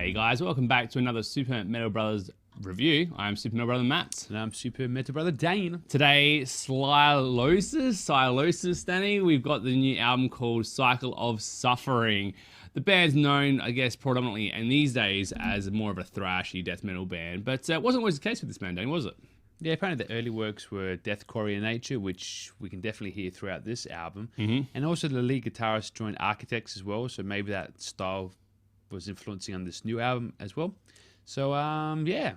Hey guys, welcome back to another Super Metal Brothers review. I'm Super Metal Brother Matt. And I'm Super Metal Brother Dane. Today, Sylosis, Danny. We've got the new album called Cycle of Suffering. The band's known, I guess, predominantly in these days as more of a thrashy death metal band, but it wasn't always the case with this band, Danny, was it? Yeah, apparently the early works were deathcore in nature, which we can definitely hear throughout this album. And also the lead guitarist joined Architects as well, so maybe that style was influencing on this new album as well. So yeah,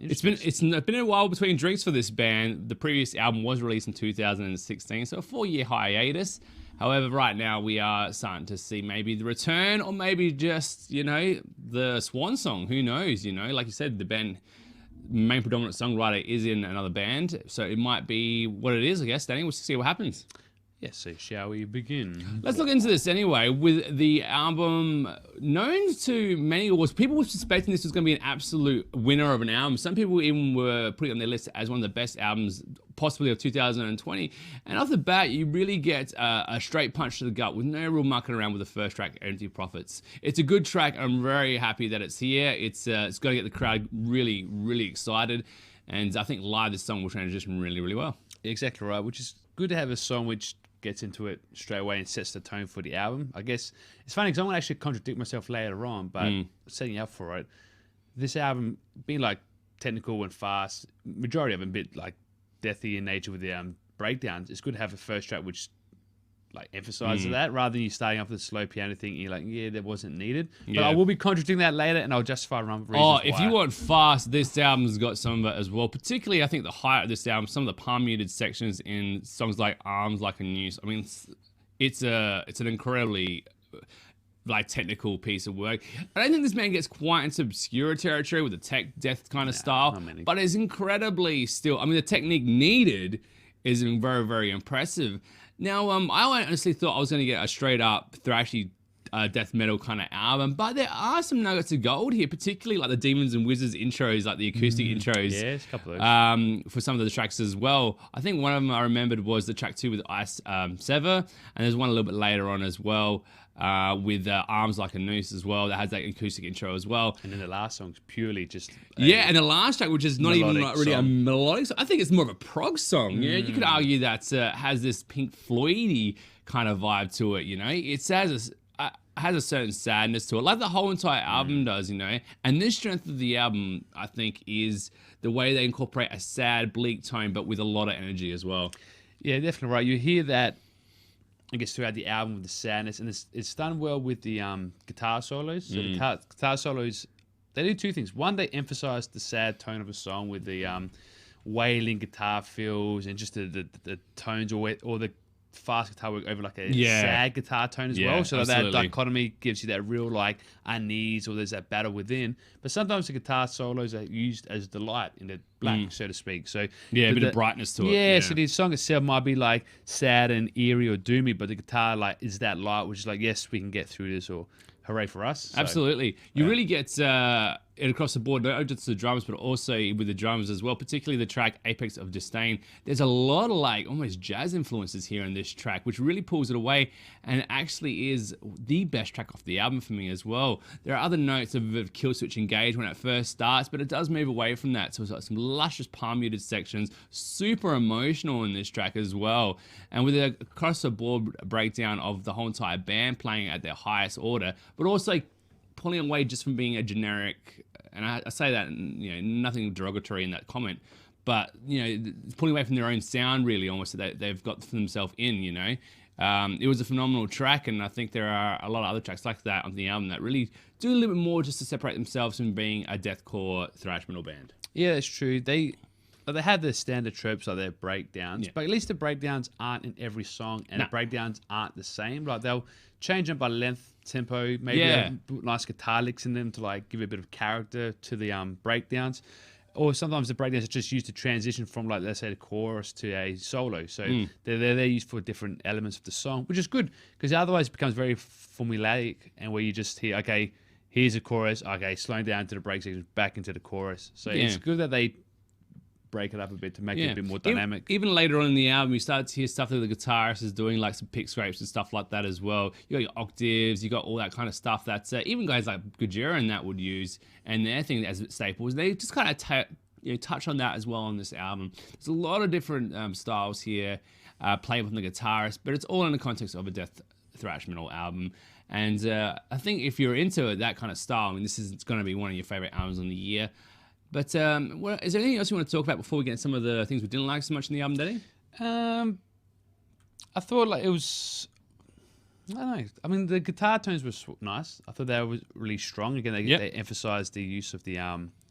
it's been a while between drinks for this band. The previous album was released in 2016, so a 4-year hiatus. However, right now we are starting to see maybe the return, or maybe just the swan song. Who knows? Like you said, the band main predominant songwriter is in another band, so it might be what it is. I guess, Danny, we'll see what happens. Yes, so shall we begin? Let's look into this anyway. With the album known to many, or people were suspecting this was going to be an absolute winner of an album. Some people even were putting it on their list as one of the best albums possibly of 2020. And off the bat, you really get a straight punch to the gut with no real mucking around with the first track, Empty Prophets. It's a good track. I'm very happy that it's here. It's got to get the crowd really, really excited. And I think live this song will transition really, really well. Exactly right, which is good to have a song which gets into it straight away and sets the tone for the album. I guess it's funny because I'm going to actually contradict myself later on, but setting up for it, this album being like technical and fast, majority of them a bit like deathy in nature with the breakdowns, it's good to have a first track which like emphasizes that rather than you starting off with a slow piano thing and you're like, yeah, that wasn't needed. But I will be contradicting that later and I'll justify reasons why. If you want fast, this album's got some of it as well. Particularly, I think the height of this album, some of the palm muted sections in songs like Arms Like a Noose. I mean, it's an incredibly like technical piece of work. I don't think this band gets quite into obscure territory with the tech death kind of style, but it's incredibly still. I mean, the technique needed is very, very impressive. Now, I honestly thought I was going to get a straight-up thrashy death metal kind of album, but there are some nuggets of gold here, particularly like the Demons and Wizards intros, like the acoustic intros. Yes, a couple of those. For some of the tracks as well. I think one of them I remembered was the track 2 with Ice Sever, and there's one a little bit later on as well with Arms Like a Noose as well, that has that acoustic intro as well. And then the last song's purely just and the last track, which is not even like really a melodic song. I think it's more of a prog song. Yeah, you could argue that has this Pink Floyd-y kind of vibe to it. It has a certain sadness to it, like the whole entire album does. And this strength of the album, I think, is the way they incorporate a sad, bleak tone, but with a lot of energy as well. Yeah, definitely right. You hear that, I guess, throughout the album with the sadness, and it's done well with the guitar solos. So the guitar solos, they do two things. One, they emphasize the sad tone of a song with the wailing guitar fills and just the tones or the fast guitar work over like a sad guitar tone as well. So that dichotomy gives you that real like unease, or there's that battle within. But sometimes the guitar solos are used as the light in the black, so to speak. So a bit of brightness to it. Yeah, so the song itself might be like sad and eerie or doomy, but the guitar like is that light, which is like, yes, we can get through this, or hooray for us. So, absolutely. You really get it across the board, not just the drums, but also with the drums as well, particularly the track Apex of Disdain. There's a lot of like almost jazz influences here in this track, which really pulls it away and actually is the best track off the album for me as well. There are other notes of Killswitch Engage when it first starts, but it does move away from that. So it's got some luscious palm muted sections, super emotional in this track as well. And with a across the board breakdown of the whole entire band playing at their highest order, but also pulling away just from being a generic, and I say that, nothing derogatory in that comment, but, pulling away from their own sound really almost that they've got for themselves in, It was a phenomenal track, and I think there are a lot of other tracks like that on the album that really do a little bit more just to separate themselves from being a deathcore thrash metal band. Yeah, that's true. They have their standard tropes like their breakdowns, but at least the breakdowns aren't in every song, and the breakdowns aren't the same. Like they'll change them by length, tempo, maybe have nice guitar licks in them to like give a bit of character to the breakdowns. Or sometimes the breakdowns are just used to transition from, like, let's say, the chorus to a solo. So they're used for different elements of the song, which is good because otherwise it becomes very formulaic, and where you just hear, okay, here's a chorus, okay, slowing down to the break section, back into the chorus. So it's good that they break it up a bit to make it a bit more Even- dynamic. Even later on in the album, you start to hear stuff that the guitarist is doing, like some pick scrapes and stuff like that as well. You got your octaves, you got all that kind of stuff that even guys like Gojira and that would use, and their thing as staples. They just kind of touch on that as well on this album. There's a lot of different styles here, played from the guitarist, but it's all in the context of a death thrash metal album. And I think if you're into that kind of style, I mean, this is going to be one of your favorite albums of the year. But is there anything else you want to talk about before we get into some of the things we didn't like so much in the album, Daddy? I thought like it was, I don't know. I mean, the guitar tones were nice. I thought they were really strong. Again, they emphasized the use of the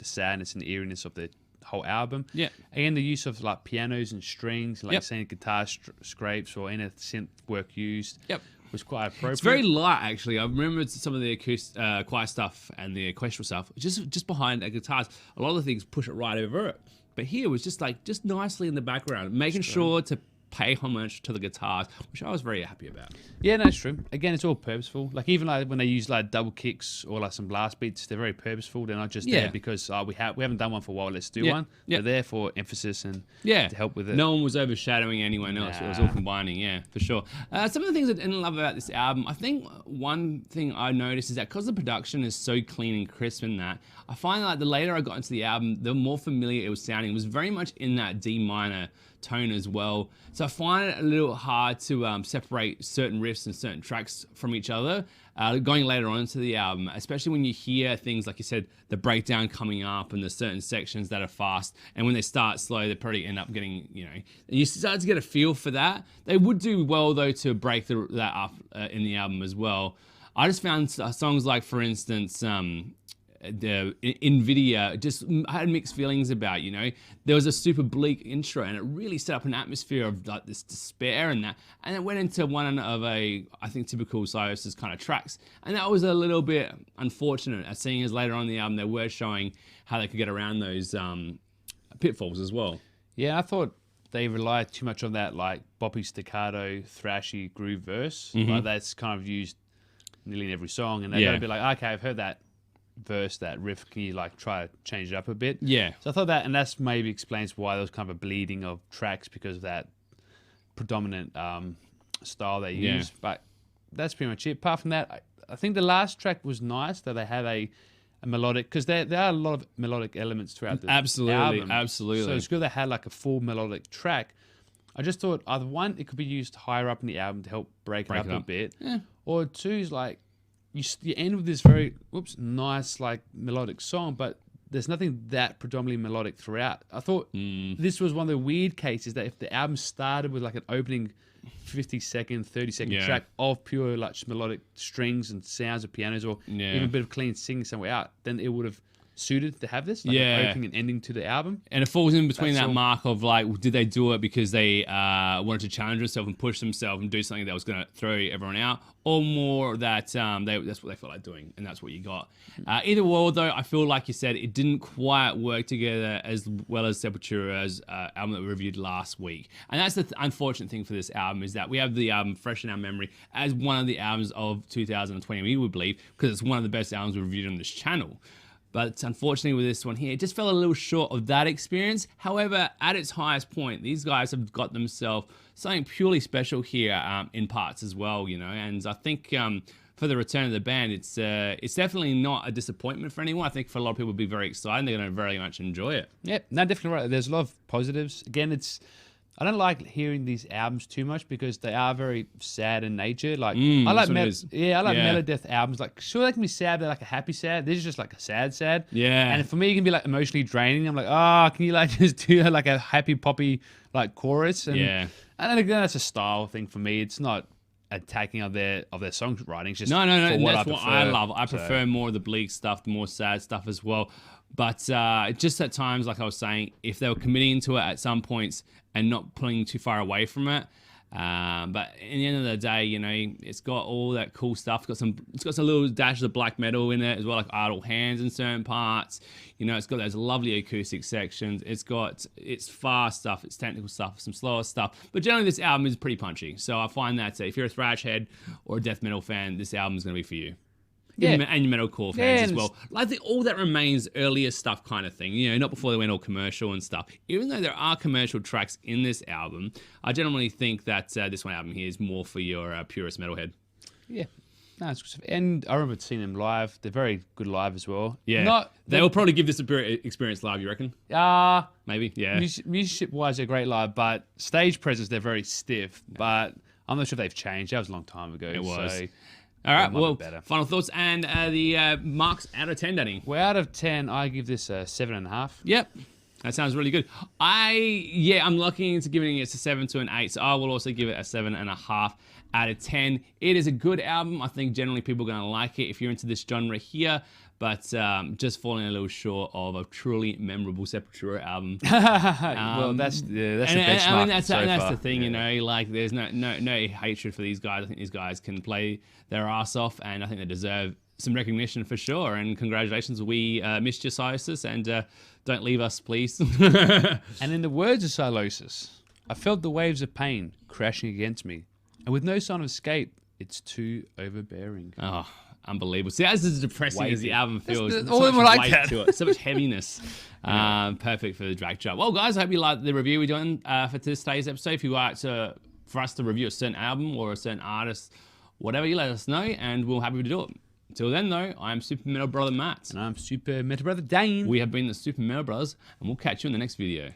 sadness and eeriness of the whole album. Yeah. Again, the use of like pianos and strings, like saying guitar scrapes or any synth work used. Yep. Was quite appropriate. It's very light, actually. I remember some of the quiet stuff and the orchestral stuff, just behind the guitars. A lot of the things push it right over it. But here it was just nicely in the background, making sure to pay homage to the guitars, which I was very happy about. Yeah, no, it's true. Again, it's all purposeful. Like even like when they use like double kicks or like some blast beats, they're very purposeful. They're not just there because we haven't done one for a while. Let's do one. They're there for emphasis and to help with it. No one was overshadowing anyone else. It was all combining. For sure. Some of the things I didn't love about this album, I think one thing I noticed is that because the production is so clean and crisp in that, I find like the later I got into the album, the more familiar it was sounding. It was very much in that D minor tone as well. So I find it a little hard to separate certain riffs and certain tracks from each other going later on into the album, especially when you hear things like you said, the breakdown coming up and the certain sections that are fast, and when they start slow, they probably end up getting, you start to get a feel for that. They would do well though to break that up in the album as well. I just found songs like, for instance, the NVIDIA just had mixed feelings about, there was a super bleak intro and it really set up an atmosphere of like this despair and it went into one of I think typical Sylosis kind of tracks, and that was a little bit unfortunate, as seeing as later on in the album they were showing how they could get around those pitfalls as well. Yeah, I thought they relied too much on that like boppy staccato thrashy groove verse. Like that's kind of used nearly in every song, and they gotta be like, okay, I've heard that verse, that riff, can you like try to change it up a bit? So I thought that, and that's maybe explains why there was kind of a bleeding of tracks because of that predominant style they use. But that's pretty much it. Apart from that, I think the last track was nice, that they had a melodic, because there are a lot of melodic elements throughout the album. Absolutely. So it's good they had like a full melodic track. I just thought either one, it could be used higher up in the album to help break it up a bit, or two is like you end with this very nice like melodic song, but there's nothing that predominantly melodic throughout. I thought this was one of the weird cases that if the album started with like an opening 50-second, 30-second track of pure like melodic strings and sounds of pianos, or even a bit of clean singing somewhere out, then it would have suited to have this, like an opening and ending to the album. And it falls in between that mark of like, did they do it because they wanted to challenge themselves and push themselves and do something that was going to throw everyone out, or more that that's what they felt like doing, and that's what you got. Either way, though, I feel like you said it didn't quite work together as well as Sepultura's album that we reviewed last week. And that's the unfortunate thing for this album, is that we have the album fresh in our memory as one of the albums of 2020, we would believe, because it's one of the best albums we reviewed on this channel. But unfortunately with this one here, it just fell a little short of that experience. However, at its highest point, these guys have got themselves something purely special here in parts as well, And I think for the return of the band, it's definitely not a disappointment for anyone. I think for a lot of people, it'll be very exciting. They're going to very much enjoy it. Yeah, no, definitely right. There's a lot of positives. Again, I don't like hearing these albums too much because they are very sad in nature. Like I like Melodeath albums. Like sure, they can be sad, but like a happy sad. This is just like a sad. Yeah. And for me, it can be like emotionally draining. I'm like, can you like just do like a happy poppy like chorus? And, and then again, that's a style thing for me. It's not attacking of their songwriting. It's just no. That's what I love. I prefer more of the bleak stuff, the more sad stuff as well. But just at times, like I was saying, if they were committing to it at some points and not pulling too far away from it. But in the end of the day, it's got all that cool stuff. It's got some little dashes of black metal in it as well, like Idle Hands in certain parts. It's got those lovely acoustic sections. It's fast stuff, it's technical stuff, some slower stuff. But generally, this album is pretty punchy. So I find that if you're a thrash head or a death metal fan, this album is going to be for you. Yeah. And metalcore fans Yeah, as and well. Like all that remains earlier stuff kind of thing, not before they went all commercial and stuff. Even though there are commercial tracks in this album, I generally think that this one album here is more for your purist metalhead. Yeah. No, and I remember seeing them live. They're very good live as well. Yeah. They will probably give this a experience live, you reckon? Maybe, yeah. Musicianship-wise, they're great live, but stage presence, they're very stiff. But I'm not sure if they've changed. That was a long time ago. It was. So all right, well, final thoughts and the marks out of 10, Danny. Well, out of 10, I give this a 7.5. Yep. That sounds really good. I'm looking into giving it a 7 to an 8, so I will also give it a 7.5 out of 10. It is a good album. I think generally people are going to like it if you're into this genre here, but just falling a little short of a truly memorable Sepultura album. Well, that's the benchmark. I mean, that's the thing, like there's no hatred for these guys. I think these guys can play their ass off, and I think they deserve some recognition for sure. And congratulations, we missed your Sylosis, and don't leave us, please. And in the words of Sylosis, I felt the waves of pain crashing against me, and with no sign of escape, it's too overbearing. Oh, unbelievable. See, that's as depressing as the album feels. All of them like that. To it. So much heaviness. Perfect for the drag job. Well, guys, I hope you liked the review we're doing for today's episode. If you like for us to review a certain album or a certain artist, whatever, you let us know, and we'll be happy to do it. Until then, though, I'm Super Metal Brother Matt. And I'm Super Metal Brother Dane. We have been the Super Metal Brothers, and we'll catch you in the next video.